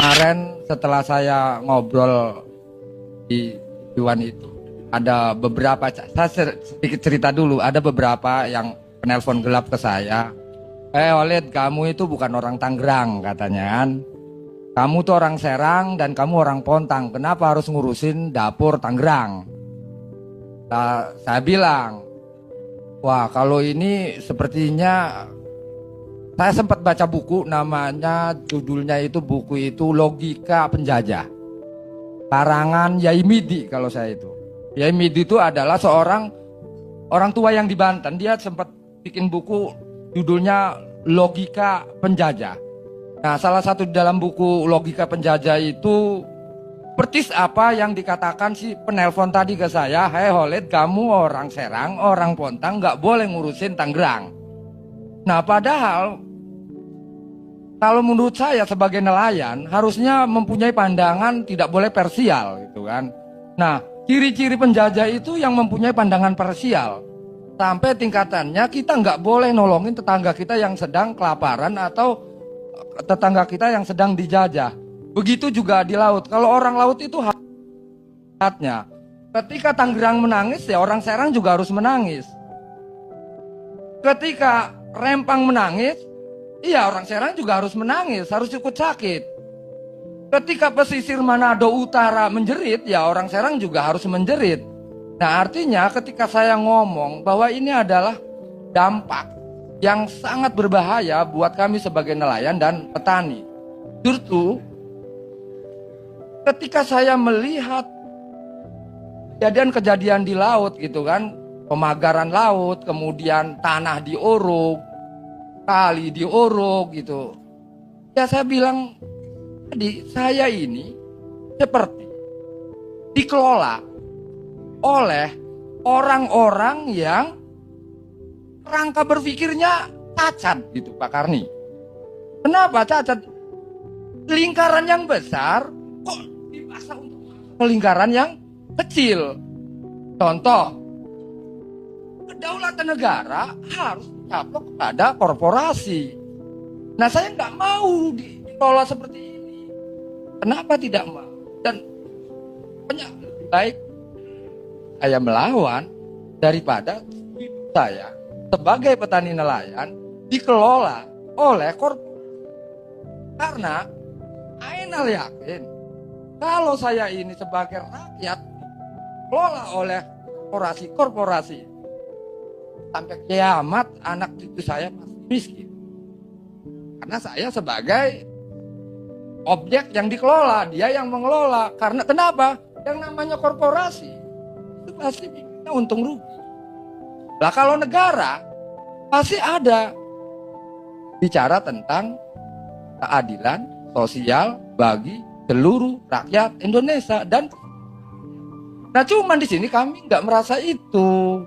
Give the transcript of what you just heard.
kemarin setelah saya ngobrol di Iwan itu, ada beberapa, saya sedikit cerita dulu, ada beberapa yang penelpon gelap ke saya. Oled, kamu itu bukan orang Tangerang katanya kan. Kamu tuh orang Serang dan kamu orang Pontang. Kenapa harus ngurusin dapur Tangerang? Nah, saya bilang, wah kalau ini sepertinya saya sempat baca buku namanya, judulnya itu buku itu Logika Penjajah. Karangan Yai Midi kalau saya itu. Yai Midi itu adalah seorang orang tua yang di Banten. Dia sempat bikin buku judulnya Logika Penjajah. Nah, salah satu di dalam buku Logika Penjajah itu persis apa yang dikatakan si penelpon tadi ke saya. Hei Holed, kamu orang Serang, orang Pontang, nggak boleh ngurusin Tangerang. Nah, padahal kalau menurut saya sebagai nelayan harusnya mempunyai pandangan tidak boleh parsial gitu kan. Nah, ciri-ciri penjajah itu yang mempunyai pandangan parsial. Sampai tingkatannya kita nggak boleh nolongin tetangga kita yang sedang kelaparan atau tetangga kita yang sedang dijajah. Begitu juga di laut. Kalau orang laut itu haknya. Ketika Tangerang menangis ya orang Serang juga harus menangis. Ketika Rempang menangis, iya orang Serang juga harus menangis, harus ikut sakit. Ketika pesisir Manado Utara menjerit, ya orang Serang juga harus menjerit. Nah artinya ketika saya ngomong bahwa ini adalah dampak yang sangat berbahaya buat kami sebagai nelayan dan petani. Justru ketika saya melihat kejadian-kejadian di laut gitu kan, pemagaran laut, kemudian tanah diuruk, kali diuruk gitu. Ya saya bilang tadi, saya ini seperti dikelola oleh orang-orang yang rangka berpikirnya cacat gitu Pak Karni. Kenapa cacat? Lingkaran yang besar kok dipaksa untuk ke lingkaran yang kecil. Contoh, kedaulatan negara harus dicaplok kepada korporasi. Nah saya nggak mau dikelola seperti ini. Kenapa tidak mau? Dan banyak lebih baik saya melawan daripada saya sebagai petani nelayan dikelola oleh korporasi. Karena Ainal yakin kalau saya ini sebagai rakyat dikelola oleh korporasi sampai kiamat anak cucu saya masih miskin. Karena saya sebagai objek yang dikelola, dia yang mengelola. Karena kenapa? Yang namanya korporasi itu pasti bikinnya untung rugi. Lah kalau negara pasti ada bicara tentang keadilan sosial bagi seluruh rakyat Indonesia. Dan nah cuman di sini kami nggak merasa itu.